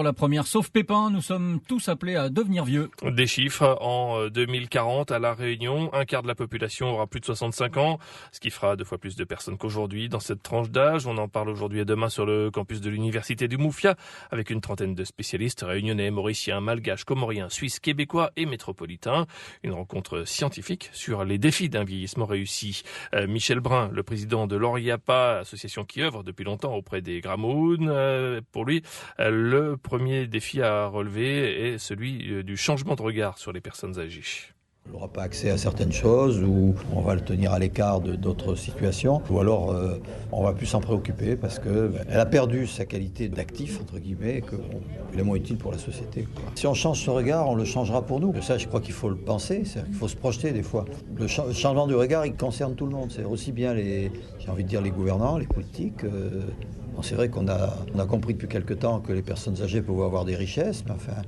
Pour la première, sauf Pépin, nous sommes tous appelés à devenir vieux. Des chiffres, en 2040, à La Réunion, un quart de la population aura plus de 65 ans, ce qui fera 2 fois plus de personnes qu'aujourd'hui dans cette tranche d'âge. On en parle aujourd'hui et demain sur le campus de l'université du Moufia, avec une trentaine de spécialistes réunionnais, mauriciens, malgaches, comoriens, suisses, québécois et métropolitains. Une rencontre scientifique sur les défis d'un vieillissement réussi. Michel Brun, le président de l'ORIAPA, association qui œuvre depuis longtemps auprès des Gramounes, pour lui, le premier défi à relever est celui du changement de regard sur les personnes âgées. On n'aura pas accès à certaines choses ou on va le tenir à l'écart d'autres situations ou alors on va plus s'en préoccuper parce qu'elle a perdu sa qualité d'actif, entre guillemets, qu'il est moins utile pour la société. Si on change ce regard, on le changera pour nous. Ça, je crois qu'il faut le penser, il faut se projeter des fois. Le changement du regard, il concerne tout le monde. C'est aussi bien les gouvernants, les politiques. C'est vrai qu'on a compris depuis quelque temps que les personnes âgées pouvaient avoir des richesses, mais enfin,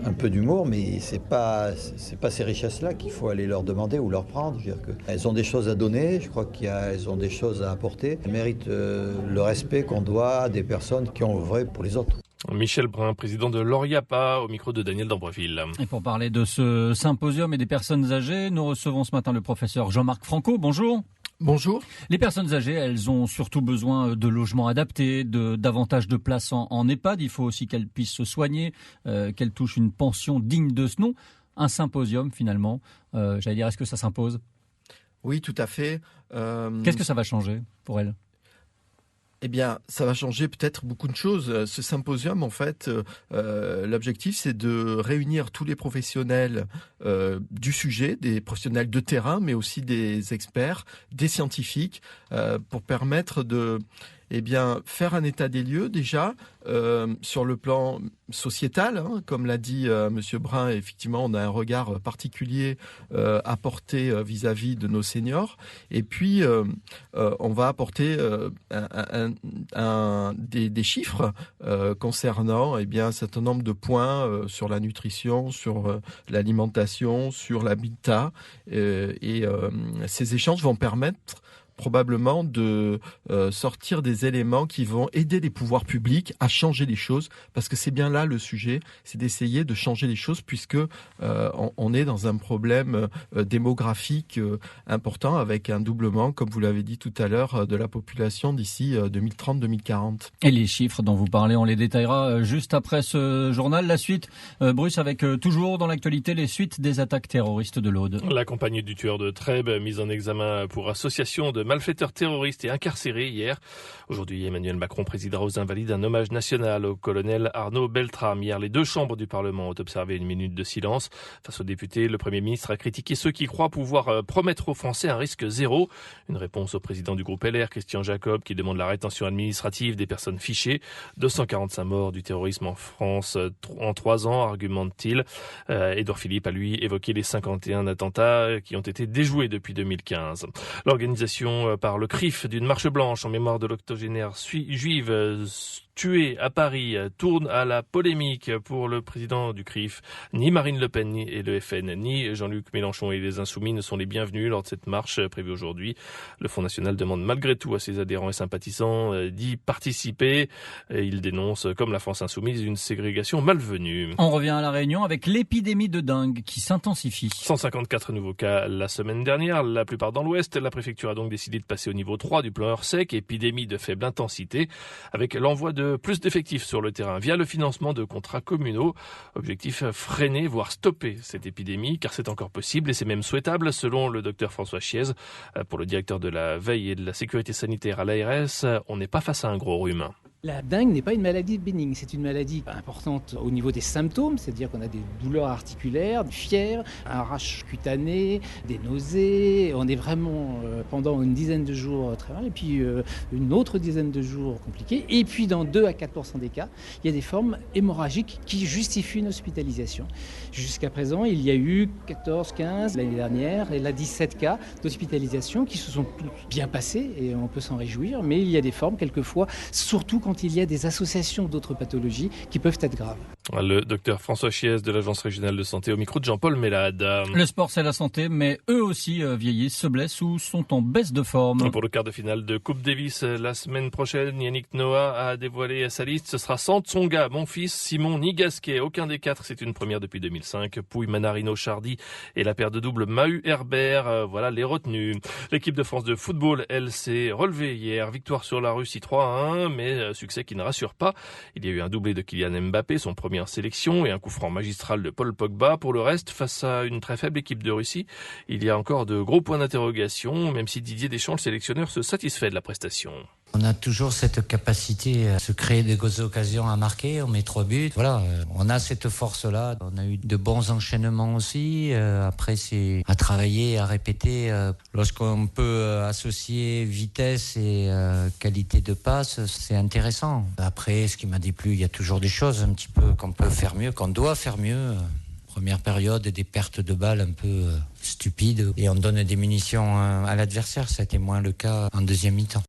un peu d'humour, mais c'est pas ces richesses-là qu'il faut aller leur demander ou leur prendre. Je veux dire elles ont des choses à donner, je crois qu'elles ont des choses à apporter. Elles méritent le respect qu'on doit à des personnes qui ont œuvré pour les autres. Michel Brun, président de l'ORIAPA, au micro de Daniel d'Ambreville. Et pour parler de ce symposium et des personnes âgées, nous recevons ce matin le professeur Jean-Marc Franco. Bonjour. Bonjour. Les personnes âgées, elles ont surtout besoin de logements adaptés, davantage de places en EHPAD. Il faut aussi qu'elles puissent se soigner, qu'elles touchent une pension digne de ce nom. Un symposium, finalement. J'allais dire, est-ce que ça s'impose ? Oui, tout à fait. Qu'est-ce que ça va changer pour elles ? Eh bien, ça va changer peut-être beaucoup de choses. Ce symposium, en fait, l'objectif, c'est de réunir tous les professionnels du sujet, des professionnels de terrain, mais aussi des experts, des scientifiques, pour permettre de faire un état des lieux déjà sur le plan sociétal, comme l'a dit Monsieur Brun. Des on a un regard particulier à porter vis-à-vis de nos seniors. Et puis on va apporter des chiffres concernant un certain nombre de points sur la nutrition, sur l'alimentation, sur l'habitat. Ces échanges vont permettre probablement de sortir des éléments qui vont aider les pouvoirs publics à changer les choses, parce que c'est bien là le sujet, c'est d'essayer de changer les choses, puisque on est dans un problème démographique important, avec un doublement, comme vous l'avez dit tout à l'heure, de la population d'ici 2030-2040. Et les chiffres dont vous parlez, on les détaillera juste après ce journal. La suite, Bruce, avec toujours dans l'actualité les suites des attaques terroristes de l'Aude. La compagnie du tueur de Trèbes, mise en examen pour association de malfaiteurs terroristes et incarcérés hier. Aujourd'hui, Emmanuel Macron présidera aux Invalides un hommage national au colonel Arnaud Beltrame. Hier, les 2 chambres du Parlement ont observé une minute de silence. Face aux députés, le Premier ministre a critiqué ceux qui croient pouvoir promettre aux Français un risque zéro. Une réponse au président du groupe LR, Christian Jacob, qui demande la rétention administrative des personnes fichées. 245 morts du terrorisme en France en 3 ans, argumente-t-il. Édouard Philippe a, lui, évoqué les 51 attentats qui ont été déjoués depuis 2015. L'organisation par le CRIF d'une marche blanche en mémoire de l'octogénaire juive tuée à Paris tourne à la polémique pour le président du CRIF. Ni Marine Le Pen et le FN, ni Jean-Luc Mélenchon et les Insoumis ne sont les bienvenus lors de cette marche prévue aujourd'hui. Le Front National demande malgré tout à ses adhérents et sympathisants d'y participer. Il dénonce, comme la France Insoumise, une ségrégation malvenue. On revient à La Réunion avec l'épidémie de dengue qui s'intensifie. 154 nouveaux cas la semaine dernière, la plupart dans l'Ouest. La préfecture a donc décidé de passer au niveau 3 du plan Hersec, épidémie de faible intensité, avec l'envoi de plus d'effectifs sur le terrain via le financement de contrats communaux. Objectif, freiner, voire stopper cette épidémie, car c'est encore possible et c'est même souhaitable, selon le docteur François Chiez. Pour le directeur de la veille et de la sécurité sanitaire à l'ARS, on n'est pas face à un gros rhume. La dengue n'est pas une maladie bénigne, c'est une maladie importante au niveau des symptômes, c'est-à-dire qu'on a des douleurs articulaires, des fièvres, un rash cutané, des nausées. On est vraiment pendant une dizaine de jours très mal, et puis une autre dizaine de jours compliqués. Et puis dans 2 à 4% des cas, il y a des formes hémorragiques qui justifient une hospitalisation. Jusqu'à présent, il y a eu 14, 15 l'année dernière, et là 17 cas d'hospitalisation qui se sont tous bien passés, et on peut s'en réjouir, mais il y a des formes quelquefois, surtout quand il y a des associations d'autres pathologies qui peuvent être graves. Le docteur François Chiez de l'Agence régionale de santé au micro de Jean-Paul Mélade. Le sport, c'est la santé, mais eux aussi vieillissent, se blessent ou sont en baisse de forme. Pour le quart de finale de Coupe Davis la semaine prochaine, Yannick Noah a dévoilé sa liste. Ce sera sans Tsonga, Monfils, Simon ni Gasquet. Aucun des quatre, c'est une première depuis 2005. Pouille, Manarino, Chardy et la paire de double Mahut-Herbert. Voilà les retenus. L'équipe de France de football, elle, s'est relevée hier. Victoire sur la Russie 3-1, mais succès qui ne rassure pas. Il y a eu un doublé de Kylian Mbappé, son premier en sélection, et un coup franc magistral de Paul Pogba. Pour le reste, face à une très faible équipe de Russie, il y a encore de gros points d'interrogation, même si Didier Deschamps, le sélectionneur, se satisfait de la prestation. On a toujours cette capacité à se créer des occasions à marquer, on met 3 buts. Voilà, on a cette force-là. On a eu de bons enchaînements aussi. Après, c'est à travailler, à répéter. Lorsqu'on peut associer vitesse et qualité de passe, c'est intéressant. Après, ce qui m'a déplu, il y a toujours des choses un petit peu qu'on peut faire mieux, qu'on doit faire mieux. Première période, des pertes de balles un peu stupides et on donne des munitions à l'adversaire. Ça a été moins le cas en deuxième mi-temps.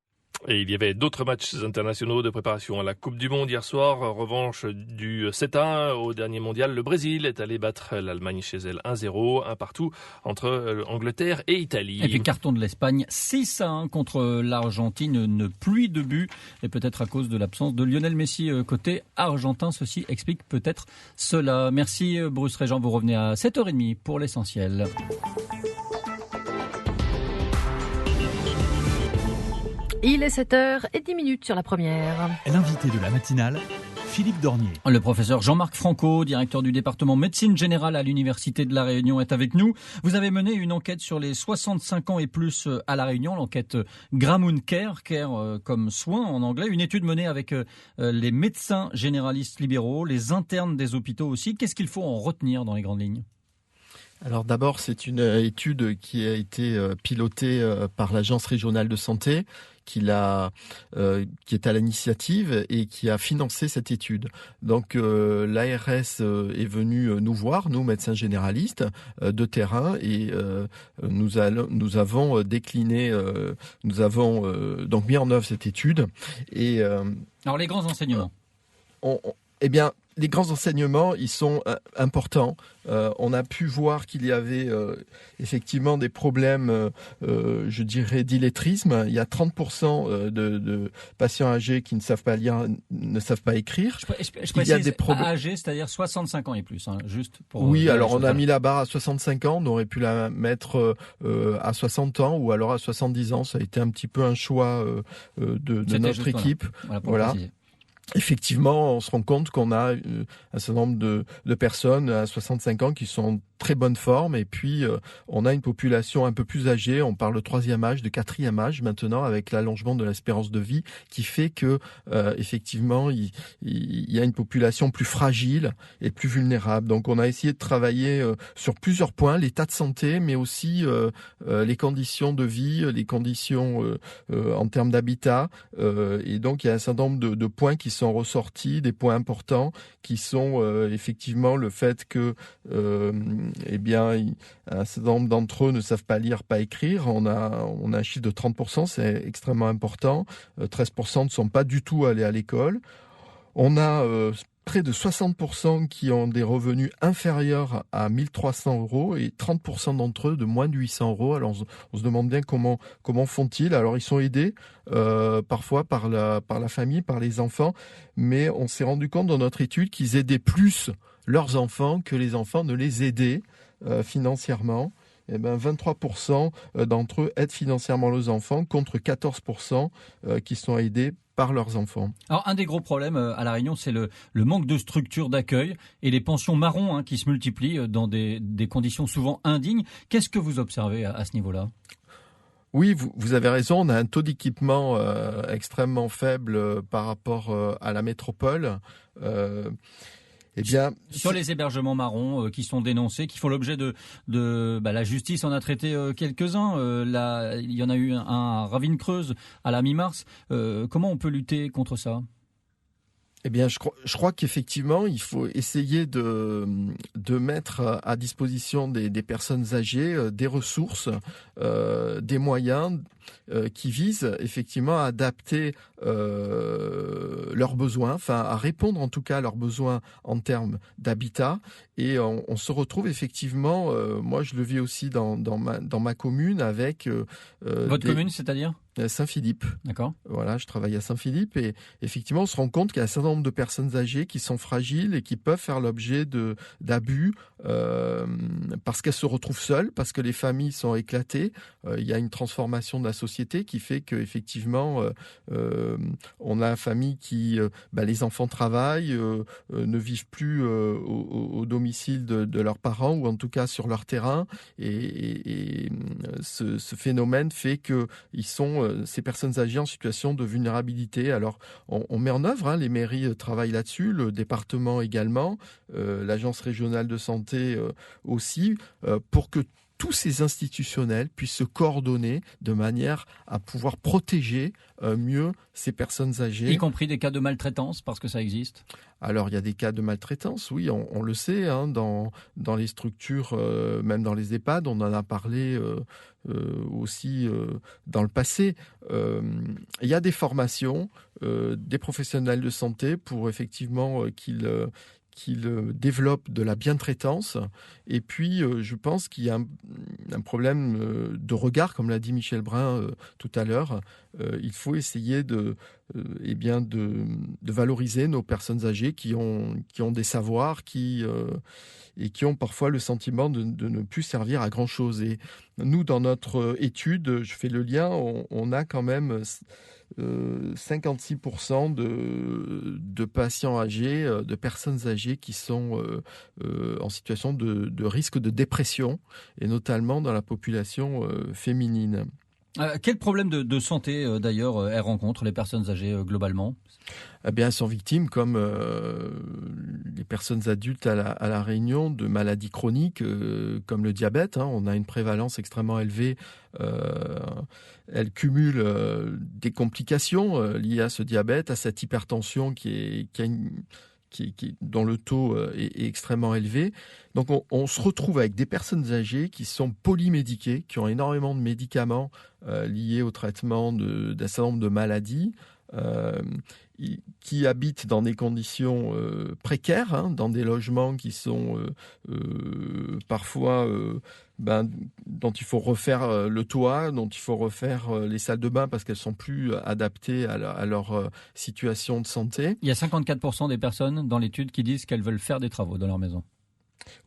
Et il y avait d'autres matchs internationaux de préparation à la Coupe du Monde hier soir. Revanche du 7-1 au dernier mondial. Le Brésil est allé battre l'Allemagne chez elle 1-0, un partout entre Angleterre et Italie. Et puis carton de l'Espagne 6-1 contre l'Argentine. Une pluie de buts et peut-être à cause de l'absence de Lionel Messi côté argentin. Ceci explique peut-être cela. Merci Bruce Régent. Vous revenez à 7h30 pour l'essentiel. Il est 7h10 sur la première. L'invité de la matinale, Philippe Dornier. Le professeur Jean-Marc Franco, directeur du département médecine générale à l'Université de La Réunion, est avec nous. Vous avez mené une enquête sur les 65 ans et plus à La Réunion, l'enquête Gramoun Care, care comme soin en anglais, une étude menée avec les médecins généralistes libéraux, les internes des hôpitaux aussi. Qu'est-ce qu'il faut en retenir dans les grandes lignes ? Alors d'abord, c'est une étude qui a été pilotée par l'Agence régionale de santé, qui est à l'initiative et qui a financé cette étude. Donc l'ARS est venue nous voir, nous médecins généralistes de terrain, et nous avons décliné, nous avons donc mis en œuvre cette étude. Et alors les grands enseignements. Eh bien, les grands enseignements, ils sont importants. On a pu voir qu'il y avait effectivement des problèmes, je dirais, d'illettrisme. Il y a 30% de patients âgés qui ne savent pas lire, ne savent pas écrire. Je précise, il y a des problèmes âgés, c'est-à-dire 65 ans et plus, hein, juste pour. Oui, alors on a mis la barre à 65 ans. On aurait pu la mettre à 60 ans ou alors à 70 ans. Ça a été un petit peu un choix de notre équipe. Voilà. Effectivement, on se rend compte qu'on a un certain nombre de personnes à 65 ans qui sont en très bonne forme, et puis on a une population un peu plus âgée. On parle de 3e âge, de 4e âge maintenant, avec l'allongement de l'espérance de vie, qui fait que effectivement il y a une population plus fragile et plus vulnérable. Donc on a essayé de travailler sur plusieurs points, l'état de santé, mais aussi les conditions de vie, les conditions en termes d'habitat, et donc il y a un certain nombre de points qui sont ressortis, des points importants qui sont effectivement le fait que eh bien, un certain nombre d'entre eux ne savent pas lire, pas écrire. On a un chiffre de 30%, c'est extrêmement important. 13% ne sont pas du tout allés à l'école. On a près de 60% qui ont des revenus inférieurs à 1 300 € et 30% d'entre eux de moins de 800 €. Alors on se demande bien comment font-ils. Alors ils sont aidés parfois par la famille, par les enfants, mais on s'est rendu compte dans notre étude qu'ils aidaient plus leurs enfants que les enfants ne les aidaient financièrement. Eh ben 23% d'entre eux aident financièrement leurs enfants contre 14% qui sont aidés par leurs enfants. Alors un des gros problèmes à La Réunion, c'est le manque de structure d'accueil et les pensions marrons qui se multiplient dans des conditions souvent indignes. Qu'est-ce que vous observez à ce niveau-là ? Oui, vous avez raison, on a un taux d'équipement extrêmement faible par rapport à la métropole. Eh bien, sur les hébergements marrons qui sont dénoncés, qui font l'objet de la justice en a traité quelques-uns. Il y en a eu un à Ravine-Creuse à la mi-mars. Comment on peut lutter contre ça ? Eh bien, je crois qu'effectivement, il faut essayer de mettre à disposition des personnes âgées des ressources, des moyens qui visent effectivement à adapter leurs besoins, enfin à répondre en tout cas à leurs besoins en termes d'habitat. Et on se retrouve effectivement, moi je le vis aussi dans ma commune avec... Votre commune, c'est-à-dire ? Saint-Philippe. D'accord. Voilà, je travaille à Saint-Philippe et effectivement, on se rend compte qu'il y a un certain nombre de personnes âgées qui sont fragiles et qui peuvent faire l'objet d'abus parce qu'elles se retrouvent seules, parce que les familles sont éclatées. Il y a une transformation de la société qui fait qu'effectivement, on a une famille qui, les enfants travaillent, ne vivent plus au domicile de leurs parents ou en tout cas sur leur terrain et ce phénomène fait qu'ils sont ces personnes âgées en situation de vulnérabilité. Alors, on met en œuvre, les mairies travaillent là-dessus, le département également, l'agence régionale de santé aussi, pour que tous ces institutionnels puissent se coordonner de manière à pouvoir protéger mieux ces personnes âgées. Y compris des cas de maltraitance, parce que ça existe ? Alors, il y a des cas de maltraitance, oui, on le sait, dans les structures, même dans les EHPAD, on en a parlé aussi dans le passé. Il y a des formations des professionnels de santé pour effectivement qu'ils développent de la bientraitance. Et puis, je pense qu'il y a un problème de regard, comme l'a dit Michel Brun tout à l'heure. Il faut essayer de valoriser nos personnes âgées qui ont des savoirs, et qui ont parfois le sentiment de ne plus servir à grand-chose. Et nous, dans notre étude, je fais le lien, on a quand même 56% de patients âgés, de personnes âgées qui sont en situation de risque de dépression, et notamment dans la population féminine. Quel problème de santé, d'ailleurs, elles rencontrent, les personnes âgées, globalement ? Eh bien, elles sont victimes, comme les personnes adultes à la Réunion, de maladies chroniques comme le diabète. On a une prévalence extrêmement élevée. Elles cumulent des complications liées à ce diabète, à cette hypertension dont le taux est extrêmement élevé. Donc on se retrouve avec des personnes âgées qui sont polymédiquées, qui ont énormément de médicaments liés au traitement d'un certain nombre de maladies, qui habitent dans des conditions précaires, dans des logements qui sont parfois dont il faut refaire le toit, dont il faut refaire les salles de bain parce qu'elles sont plus adaptées à leur situation de santé. Il y a 54% des personnes dans l'étude qui disent qu'elles veulent faire des travaux dans leur maison.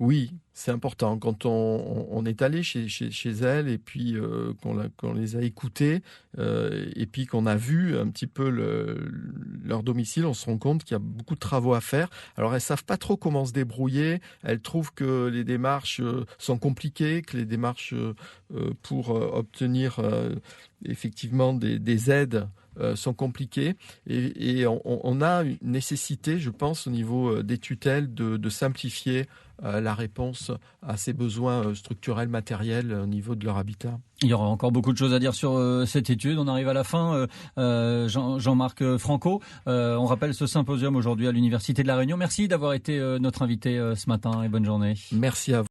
Oui, c'est important. Quand on est allé chez elles et puis qu'on les a écoutées et puis qu'on a vu un petit peu leur domicile, on se rend compte qu'il y a beaucoup de travaux à faire. Alors elles savent pas trop comment se débrouiller. Elles trouvent que les démarches sont compliquées, que les démarches pour obtenir effectivement des aides sont compliquées et on a une nécessité, je pense, au niveau des tutelles de simplifier la réponse à ces besoins structurels, matériels au niveau de leur habitat. Il y aura encore beaucoup de choses à dire sur cette étude. On arrive à la fin. Jean-Marc Franco, on rappelle ce symposium aujourd'hui à l'Université de La Réunion. Merci d'avoir été notre invité ce matin et bonne journée. Merci à vous.